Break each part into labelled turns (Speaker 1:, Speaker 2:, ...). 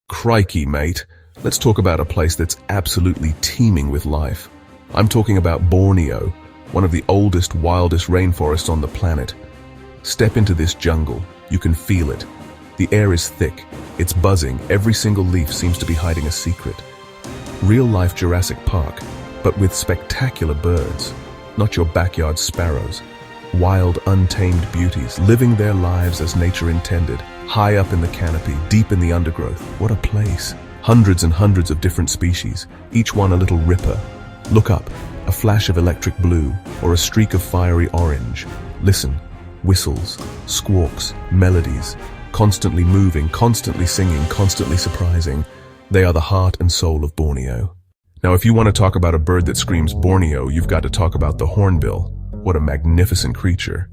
Speaker 1: Crikey, mate. Let's talk about a place that's absolutely teeming with life. I'm talking about Borneo, one of the oldest, wildest rainforests on the planet. Step into this jungle. You can feel it. The air is thick. It's buzzing. Every single leaf seems to be hiding a secret. Real-life Jurassic Park, but with spectacular birds. Not your backyard sparrows. Wild, untamed beauties, living their lives as nature intended. High up in the canopy, deep in the undergrowth. What a place. Hundreds and hundreds of different species, each one a little ripper. Look up, a flash of electric blue, or a streak of fiery orange. Listen, whistles, squawks, melodies, constantly moving, constantly singing, constantly surprising. They are the heart and soul of Borneo. Now, if you want to talk about a bird that screams Borneo, you've got to talk about the hornbill. What a magnificent creature.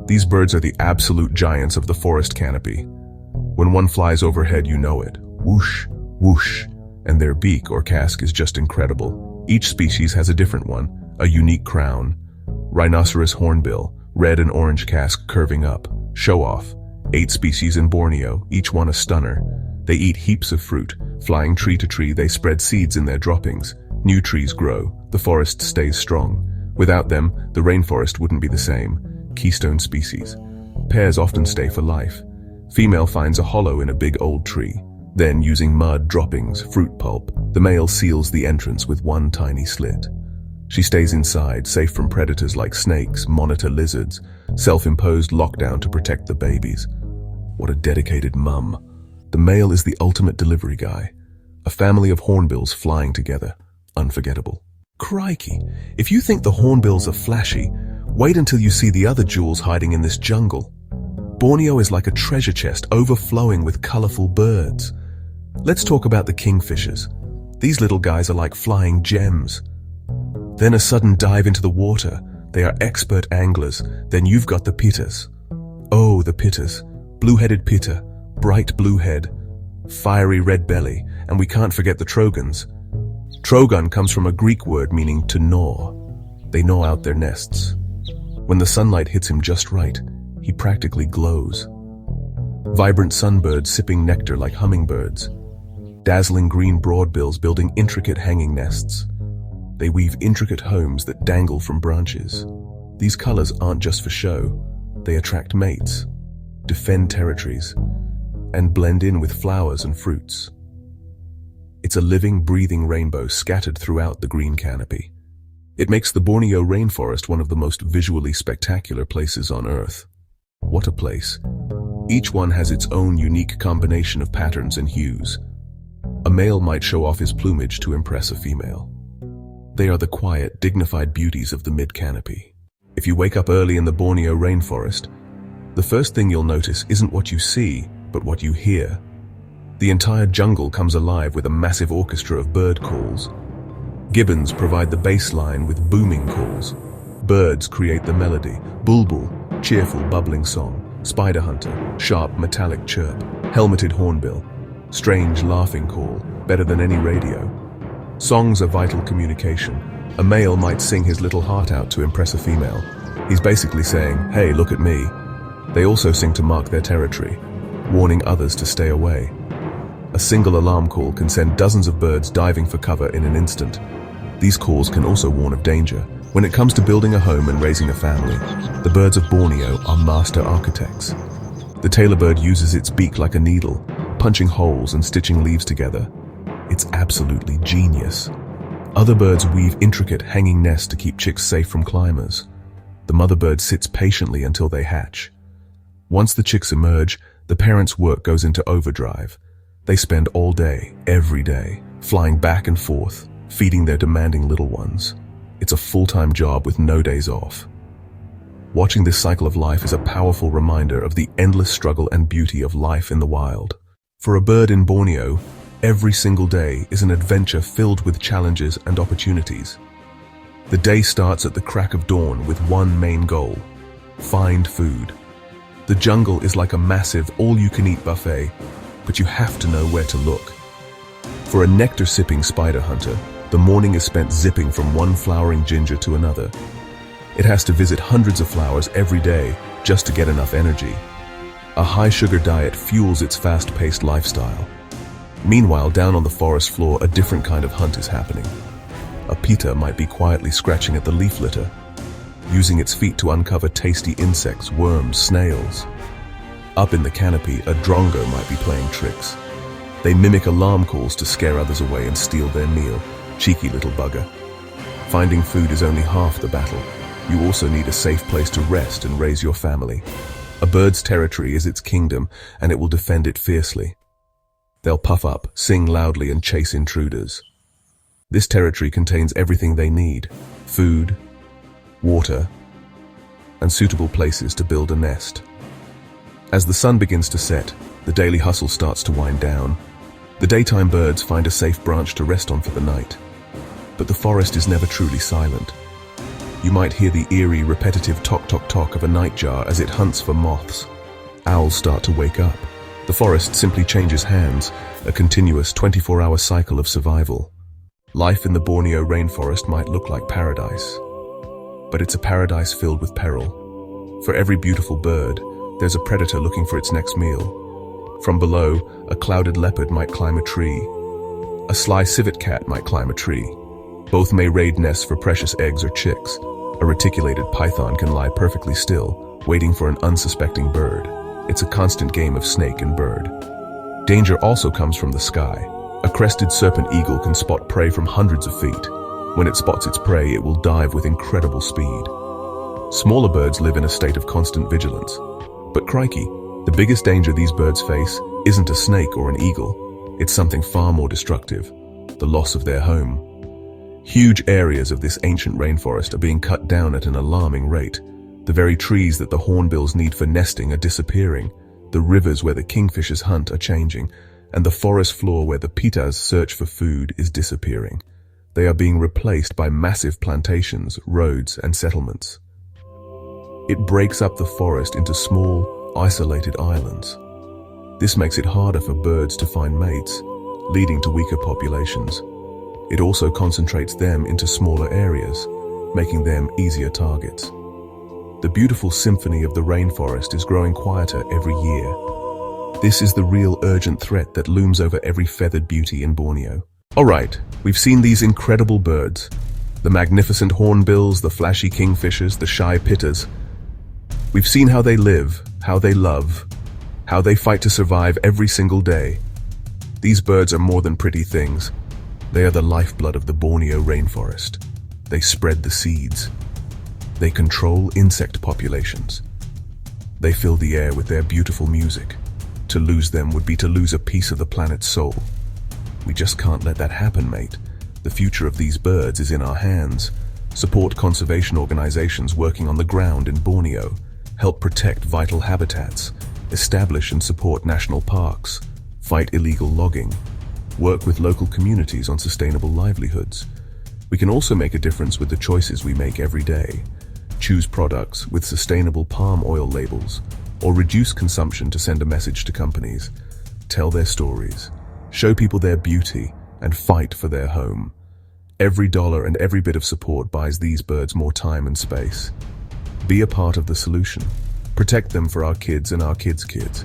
Speaker 1: These birds are the absolute giants of the forest canopy. When one flies overhead, you know it. Whoosh, whoosh. And their beak or casque is just incredible. Each species has a different one, a unique crown. Rhinoceros Hornbill, red and orange casque curving up. Show off. 8 species in Borneo, each one a stunner. They eat heaps of fruit. Flying tree to tree, they spread seeds in their droppings. New trees grow. The forest stays strong. Without them, the rainforest wouldn't be the same. Keystone species. Pairs often stay for life. Female finds a hollow in a big old tree. Then, using mud, droppings, fruit pulp, the male seals the entrance with one tiny slit. She stays inside, safe from predators like snakes, monitor lizards, self-imposed lockdown to protect the babies. What a dedicated mum. The male is the ultimate delivery guy. A family of hornbills flying together. Unforgettable. Crikey, if you think the hornbills are flashy, wait until you see the other jewels hiding in this jungle. Borneo is like a treasure chest overflowing with colorful birds. Let's talk about the kingfishers. These little guys are like flying gems. Then a sudden dive into the water. They are expert anglers. Then you've got the pittas. Oh, the pittas. Blue-headed pitta, bright blue head, fiery red belly, and we can't forget the trogons. Trogon comes from a Greek word meaning to gnaw. They gnaw out their nests. When the sunlight hits him just right, he practically glows. Vibrant sunbirds sipping nectar like hummingbirds. Dazzling green broadbills building intricate hanging nests. They weave intricate homes that dangle from branches. These colors aren't just for show. They attract mates, defend territories, and blend in with flowers and fruits. It's a living, breathing rainbow scattered throughout the green canopy. It makes the Borneo rainforest one of the most visually spectacular places on Earth. What a place. Each one has its own unique combination of patterns and hues. A male might show off his plumage to impress a female. They are the quiet, dignified beauties of the mid-canopy. If you wake up early in the Borneo rainforest, the first thing you'll notice isn't what you see, but what you hear. The entire jungle comes alive with a massive orchestra of bird calls. Gibbons provide the bass line with booming calls. Birds create the melody. Bulbul, cheerful bubbling song. Spiderhunter, sharp metallic chirp. Helmeted hornbill, strange laughing call, better than any radio. Songs are vital communication. A male might sing his little heart out to impress a female. He's basically saying, "Hey, look at me." They also sing to mark their territory, warning others to stay away. A single alarm call can send dozens of birds diving for cover in an instant. These calls can also warn of danger. When it comes to building a home and raising a family, the birds of Borneo are master architects. The tailor bird uses its beak like a needle, punching holes and stitching leaves together. It's absolutely genius. Other birds weave intricate hanging nests to keep chicks safe from climbers. The mother bird sits patiently until they hatch. Once the chicks emerge, the parents' work goes into overdrive. They spend all day, every day, flying back and forth, feeding their demanding little ones. It's a full-time job with no days off. Watching this cycle of life is a powerful reminder of the endless struggle and beauty of life in the wild. For a bird in Borneo, every single day is an adventure filled with challenges and opportunities. The day starts at the crack of dawn with one main goal: find food. The jungle is like a massive all-you-can-eat buffet, but you have to know where to look. For a nectar-sipping spiderhunter, the morning is spent zipping from one flowering ginger to another. It has to visit hundreds of flowers every day just to get enough energy. A high-sugar diet fuels its fast-paced lifestyle. Meanwhile, down on the forest floor, a different kind of hunt is happening. A pitta might be quietly scratching at the leaf litter, using its feet to uncover tasty insects, worms, snails. Up in the canopy, a drongo might be playing tricks. They mimic alarm calls to scare others away and steal their meal. Cheeky little bugger. Finding food is only half the battle. You also need a safe place to rest and raise your family. A bird's territory is its kingdom, and it will defend it fiercely. They'll puff up, sing loudly, and chase intruders. This territory contains everything they need: food, water, and suitable places to build a nest. As the sun begins to set, the daily hustle starts to wind down. The daytime birds find a safe branch to rest on for the night. But the forest is never truly silent. You might hear the eerie, repetitive tock-tock-tock of a nightjar as it hunts for moths. Owls start to wake up. The forest simply changes hands, a continuous 24-hour cycle of survival. Life in the Borneo rainforest might look like paradise, but it's a paradise filled with peril. For every beautiful bird, there's a predator looking for its next meal. From below, a clouded leopard might climb a tree. A sly civet cat might climb a tree. Both may raid nests for precious eggs or chicks. A reticulated python can lie perfectly still, waiting for an unsuspecting bird. It's a constant game of snake and bird. Danger also comes from the sky. A crested serpent eagle can spot prey from hundreds of feet. When it spots its prey, it will dive with incredible speed. Smaller birds live in a state of constant vigilance. But crikey, the biggest danger these birds face isn't a snake or an eagle. It's something far more destructive: the loss of their home. Huge areas of this ancient rainforest are being cut down at an alarming rate. The very trees that the hornbills need for nesting are disappearing. The rivers where the kingfishers hunt are changing, and the forest floor where the pittas search for food is disappearing. They are being replaced by massive plantations, roads, and settlements. It breaks up the forest into small, isolated islands. This makes it harder for birds to find mates, leading to weaker populations. It also concentrates them into smaller areas, making them easier targets. The beautiful symphony of the rainforest is growing quieter every year. This is the real urgent threat that looms over every feathered beauty in Borneo. Alright, we've seen these incredible birds. The magnificent hornbills, the flashy kingfishers, the shy pittas. We've seen how they live, how they love, how they fight to survive every single day. These birds are more than pretty things. They are the lifeblood of the Borneo rainforest. They spread the seeds. They control insect populations. They fill the air with their beautiful music. To lose them would be to lose a piece of the planet's soul. We just can't let that happen, mate. The future of these birds is in our hands. Support conservation organizations working on the ground in Borneo. Help protect vital habitats. Establish and support national parks. Fight illegal logging. Work with local communities on sustainable livelihoods. We can also make a difference with the choices we make every day. Choose products with sustainable palm oil labels, or reduce consumption to send a message to companies. Tell their stories. Show people their beauty and fight for their home. Every dollar and every bit of support buys these birds more time and space. Be a part of the solution. Protect them for our kids and our kids' kids.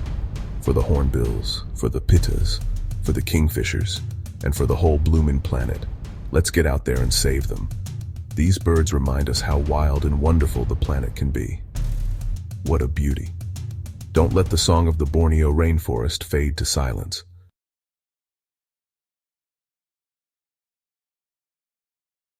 Speaker 1: For the hornbills, for the pittas, for the kingfishers, and for the whole bloomin' planet. Let's get out there and save them. These birds remind us how wild and wonderful the planet can be. What a beauty. Don't let the song of the Borneo rainforest fade to silence.